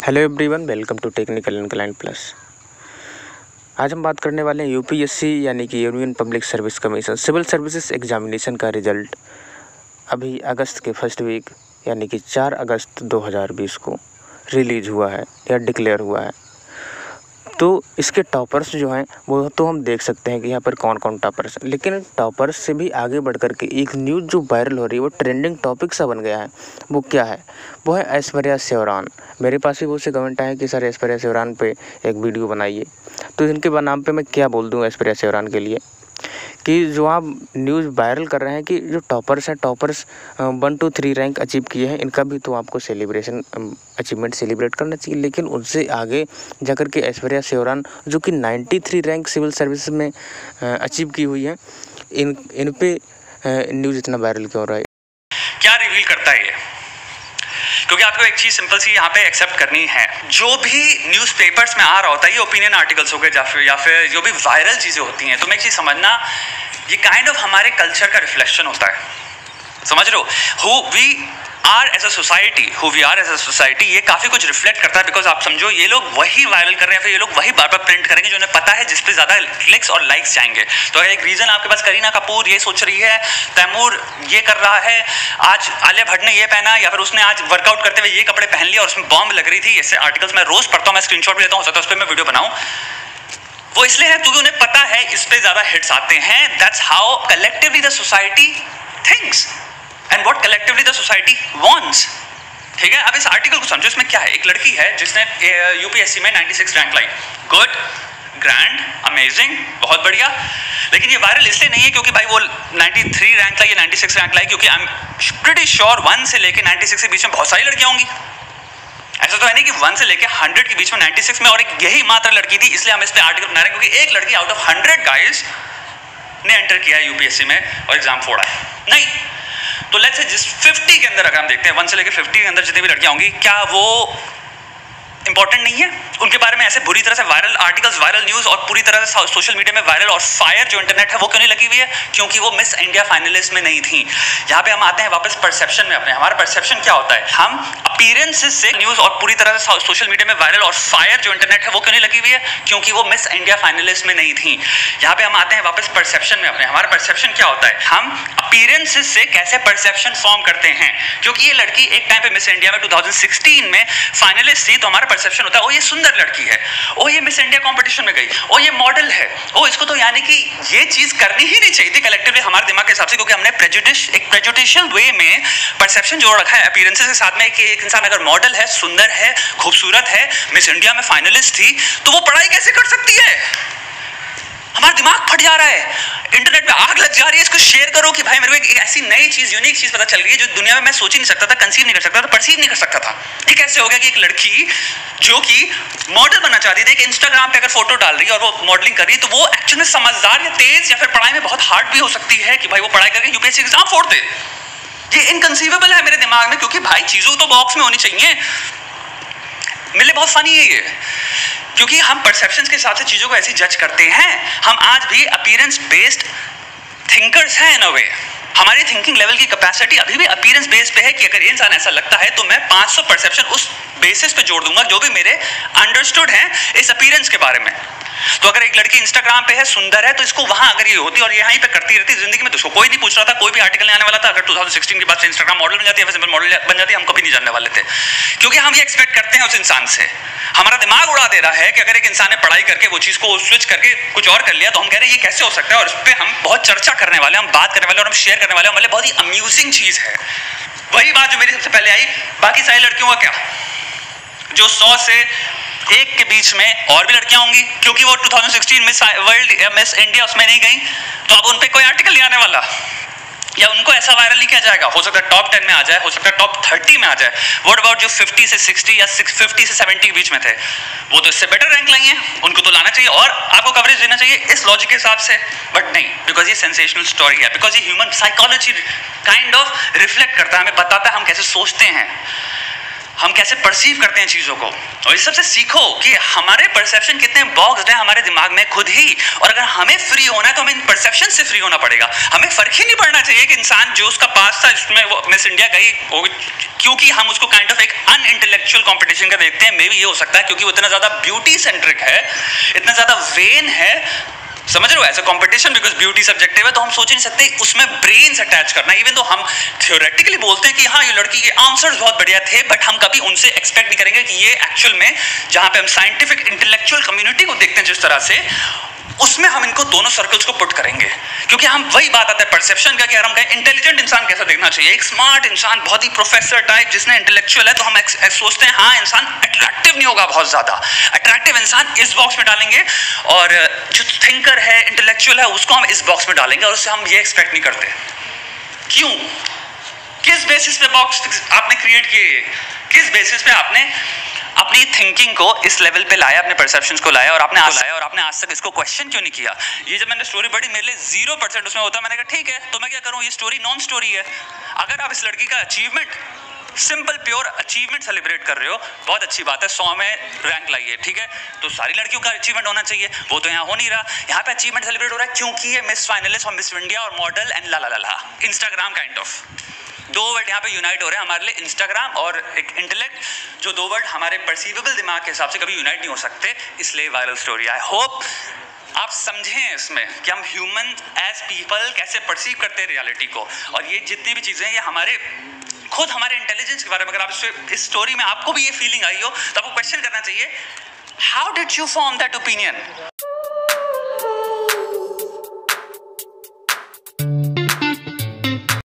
Hello everyone, welcome to technical incline plus. आज हम बात करने वाले हैं यूपीएससी यानी कि union public service commission civil services examination का रिजल्ट अभी अगस्त के फर्स्ट वीक यानी कि 4 अगस्त 2020 को रिलीज़ हुआ है या डिक्लेयर हुआ है। तो इसके टॉपर्स जो हैं वो तो हम देख सकते हैं कि यहाँ पर कौन कौन टॉपर्स हैं, लेकिन टॉपर्स से भी आगे बढ़ कर के एक न्यूज़ जो वायरल हो रही है वो ट्रेंडिंग टॉपिक सा बन गया है। वो क्या है? वो है ऐश्वर्या शिवरान। मेरे पास भी बहुत से कमेंट आए कि सर ऐश्वर्या शिवरान पे एक वीडियो बनाइए। तो इनके नाम पे मैं क्या बोल दूँ ऐश्वर्या शिवरान के लिए कि जो आप न्यूज़ वायरल कर रहे हैं कि जो टॉपर्स हैं, टॉपर्स 1 to 3 रैंक अचीव किए हैं, इनका भी तो आपको अचीवमेंट सेलिब्रेट करना चाहिए। लेकिन उनसे आगे जाकर के ऐश्वर्या शिवरान जो कि 93 रैंक सिविल सर्विस में अचीव की हुई है, इन पे न्यूज़ इतना वायरल क्यों हो रहा है? क्या रिवील करता है ये? क्योंकि आपको एक चीज़ सिंपल सी यहाँ पे एक्सेप्ट करनी है, जो भी न्यूज़पेपर्स में आ रहा होता है, ये ओपिनियन आर्टिकल्स हो गए या फिर जो भी वायरल चीज़ें होती हैं, तो मैं एक चीज़ समझना, ये काइंड ऑफ हमारे कल्चर का रिफ्लेक्शन होता है। समझ रहे हो? Who we are as a society, ये काफ़ी कुछ रिफ्लेक्ट करता है। बिकॉज आप समझो, ये लोग वही वायरल कर रहे हैं, फिर ये लोग वही बार बार प्रिंट करेंगे जो उन्हें पता है जिस पे ज़्यादा क्लिक्स और लाइक्स जाएंगे। तो एक रीज़न आपके पास, करीना कपूर ये सोच रही है, तैमूर ये कर रहा है, आज आलिया भट्ट ने ये पहना, या फिर उसने आज वर्कआउट करते हुए ये कपड़े पहन लिया और उसमें बॉम्ब लग रही थी। ऐसे आर्टिकल्स मैं रोज़ पढ़ता हूँ, मैं स्क्रीनशॉट भी लेता हूँ, हो सकता है उस पर मैं वीडियो बनाऊँ। वो इसलिए है क्योंकि उन्हें पता है इस पे ज़्यादा हिट्स आते हैं। That's how collectively the society thinks and what collectively the society wants. ठीक है, अब इस आर्टिकल को समझो। इसमें क्या है? एक लड़की है जिसने यूपीएससी में 96 रैंक लाई। गुड, ग्रैंड, अमेजिंग, बहुत बढ़िया। लेकिन ये वायरल इसलिए नहीं है क्योंकि भाई वो 93 रैंक लाई या 96 रैंक लाई, क्योंकि आई एम प्रीटी श्योर 1 से लेके 96 के बीच में बहुत सारी लड़कियां होंगी। ऐसा तो है नहीं कि 1 से लेके 100 के बीच में 96 में और एक यही मात्र लड़की थी, इसलिए हम इस पे आर्टिकल बना रहे हैं क्योंकि एक लड़की आउट ऑफ 100 गाइज ने एंटर किया है यूपीएससी में और एग्जाम फोड़ा है। नहीं तो लेट्स से जिस 50 के अंदर अगर हम देखते हैं, 1 से लेकर 50 के अंदर जितनी भी लड़कियां होंगी, क्या वो इंपॉर्टेंट नहीं है? उनके बारे में ऐसे बुरी तरह से वायरल आर्टिकल्स, वायरल न्यूज़ और पूरी तरह से सोशल मीडिया में वायरल और फायर जो इंटरनेट है वो क्यों नहीं लगी हुई है? क्योंकि वो मिस इंडिया फाइनलिस्ट में नहीं थी। यहाँ पे हम आते हैं वापस परसेप्शन में अपने। हमारा परसेप्शन क्या होता है? हम अपीयरेंसेस से न्यूज़ और पूरी तरह से सोशल मीडिया में वायरल और फायर जो इंटरनेट है वो क्यों नहीं लगी हुई है? क्योंकि वो मिस इंडिया फाइनलिस्ट में नहीं थी। यहाँ पे हम आते हैं वापस परसेप्शन में अपने। हमारा परसेप्शन क्या होता है? हम अपीयरेंसेस से कैसे परसेप्शन फॉर्म करते हैं। क्योंकि ये लड़की एक टाइम पे मिस इंडिया में 2016 में फाइनलिस्ट थी, तो हमारा परसेप्शन होता है ओ ये सुंदर लड़की है, ओ ये मिस इंडिया कंपटीशन में गई, ओ ये मॉडल है, ओ इसको तो यानी कि ये चीज करनी ही नहीं चाहिए थी कलेक्टिवली हमारे दिमाग के हिसाब से, क्योंकि हमने प्रेजुडिशियल वे में परसेप्शन जोड़ रखा है अपीयरेंसेस के साथ में कि एक इंसान अगर मॉडल है, सुंदर है, खूबसूरत है, मिस इंडिया में फाइनलिस्ट थी, तो वो पढ़ाई कैसे कर सकती है? हमारा दिमाग फट जा रहा है, इंटरनेट पे आग लग जा रही है। इसको शेयर करो कि भाई मेरे को एक ऐसी नई चीज, यूनिक चीज पता चल गई है जो दुनिया में मैं सोच ही नहीं सकता था, कंसीव नहीं कर सकता था, परसीव नहीं कर सकता था। ये कैसे हो गया कि एक लड़की जो कि मॉडल बनना चाहती थी, कि इंस्टाग्राम पे अगर फोटो डाल रही है और वो मॉडलिंग कर रही है, तो वो एक्चुअली में समझदार या तेज या फिर पढ़ाई में बहुत हार्ड भी हो सकती है कि भाई वो पढ़ाई करके यूपीएससी एग्जाम फोड़ दे। ये इनकंसीवेबल है मेरे दिमाग में, क्योंकि भाई चीजों तो बॉक्स में होनी चाहिए। मेरे बहुत फनी है ये, क्योंकि हम परसेप्शंस के हिसाब से चीज़ों को ऐसे जज करते हैं। हम आज भी अपीयरेंस बेस्ड थिंकर्स हैं इन अ वे। हमारी थिंकिंग लेवल की कैपेसिटी अभी भी अपीयरेंस बेस्ड पे है कि अगर ये इंसान ऐसा लगता है तो मैं 500 परसेप्शन उस बेसिस पे जोड़ दूंगा जो भी मेरे अंडरस्टूड हैं इस अपीयरेंस के बारे में। तो अगर एक लड़की इंस्टाग्राम पे है, सुंदर है, तो इसको वहां अगर ये होती और यहीं पे करती रहती जिंदगी में, तो उसको कोई नहीं पूछ रहा था, कोई भी आर्टिकल नहीं आने वाला था। अगर 2016 के बाद से इंस्टाग्राम मॉडल बन जाती है, सिंपल मॉडल बन जाती है, हम कभी नहीं जानने वाले थे, क्योंकि हम ये एक्सपेक्ट करते हैं उस इंसान से। हमारा दिमाग उड़ा दे रहा है कि अगर एक इंसान ने पढ़ाई करके वो चीज़ को स्विच करके कुछ और कर लिया, तो हम कह रहे हैं ये कैसे हो सकता है, और इस पर हम बहुत चर्चा करने वाले, हम बात करने वाले और हम शेयर करने वाले, हमारे लिए बहुत ही अम्यूजिंग चीज़ है। वही बात जो मेरी सबसे पहले आई, बाकी सारी लड़कियों का क्या, जो 100 से 1 के बीच में और भी लड़कियां होंगी, क्योंकि वो 2016 मिस वर्ल्ड मिस इंडिया उसमें नहीं गई, तो अब उन पे कोई आर्टिकल नहीं आने वाला, या उनको ऐसा वायरल नहीं किया जाएगा। हो सकता है टॉप 10 में आ जाए, हो सकता है टॉप 30 में आ जाए। व्हाट अबाउट जो 50 से 60 या 50 से 70 के बीच में थे, वो तो इससे बेटर रैंक लाई हैं, उनको तो लाना चाहिए और आपको कवरेज देना चाहिए इस लॉजिक के हिसाब से। बट नहीं, बिकॉज ये सेंसेशनल स्टोरी है, बिकॉज ये human psychology kind of reflect करता है, हमें बताता है हम कैसे सोचते हैं। हम कैसे परसीव करते हैं चीज़ों को, और इस सबसे सीखो कि हमारे परसेप्शन कितने बॉक्स्ड है हमारे दिमाग में खुद ही, और अगर हमें फ्री होना है तो हमें इन परसेप्शन से फ्री होना पड़ेगा। हमें फर्क ही नहीं पड़ना चाहिए कि इंसान जो उसका पास था जिसमें वो मिस इंडिया गई, क्योंकि हम उसको काइंड ऑफ एक अनइंटेलेक्चुअल कंपटीशन का देखते हैं। मे भी ये हो सकता है क्योंकि वो इतना ज़्यादा ब्यूटी सेंट्रिक है, इतना ज़्यादा वेन है, समझ रहे हो, ऐसा कंपटीशन, बिकॉज ब्यूटी सब्जेक्टिव है, तो हम सोच नहीं सकते उसमें ब्रेन्स अटैच करना। इवन तो हम थ्योरेटिकली बोलते हैं कि हाँ ये लड़की के आंसर्स बहुत बढ़िया थे, बट हम कभी उनसे एक्सपेक्ट नहीं करेंगे कि ये एक्चुअल में जहाँ पे हम साइंटिफिक इंटेलेक्चुअल कम्युनिटी को देखते हैं जिस तरह से, उसमें हम इनको दोनों सर्कल्स को पुट करेंगे। क्योंकि हम वही बात आता है परसेप्शन का कि हम कहें इंटेलिजेंट इंसान कैसा देखना चाहिए, एक स्मार्ट इंसान, बहुत ही प्रोफेसर टाइप जिसने इंटेलेक्चुअल है, तो हम सोचते हैं हाँ इंसान अट्रैक्टिव नहीं होगा बहुत ज़्यादा, अट्रैक्टिव इंसान इस बॉक्स में डालेंगे, और जो थिंकर है इंटेलेक्चुअल है उसको हम इस बॉक्स में डालेंगे, और उससे हम ये एक्सपेक्ट नहीं करते। क्यों, किस बेसिस पे बॉक्स आपने क्रिएट किए, किस बेसिस पे आपने अपनी थिंकिंग को इस लेवल पे लाया, अपने परसेप्शंस को लाया, और आपने आज तक इसको क्वेश्चन क्यों नहीं किया? ये जब मैंने स्टोरी पढ़ी मेरे लिए 0% उसमें होता, मैंने कहा ठीक है तो मैं क्या करूं, ये स्टोरी नॉन स्टोरी है। अगर आप इस लड़की का achievement, simple pure achievement celebrate कर रहे हो, बहुत अच्छी बात है, 100 में रैंक लाइए, ठीक है, तो सारी लड़कियों का अचीवमेंट होना चाहिए, वो तो यहाँ हो नहीं रहा। यहाँ पे अचीवमेंट सेलिब्रेट हो रहा है क्योंकि ये मिस फाइनलिस्ट और मिस इंडिया और मॉडल एंड ला इंस्टाग्राम काइंड ऑफ, दो वर्ड यहाँ पे यूनाइट हो रहे हैं हमारे लिए, इंस्टाग्राम और एक इंटेलेक्ट, जो दो वर्ड हमारे परसीवेबल दिमाग के हिसाब से कभी यूनाइट नहीं हो सकते, इसलिए वायरल स्टोरी। आई होप आप समझें इसमें कि हम ह्यूमन एज पीपल कैसे परसीव करते हैं रियलिटी को, और ये जितनी भी चीज़ें ये हमारे खुद हमारे इंटेलिजेंस के बारे में, अगर आप इस स्टोरी में आपको भी ये फीलिंग आई हो तो आपको क्वेश्चन करना चाहिए, how did you form that opinion.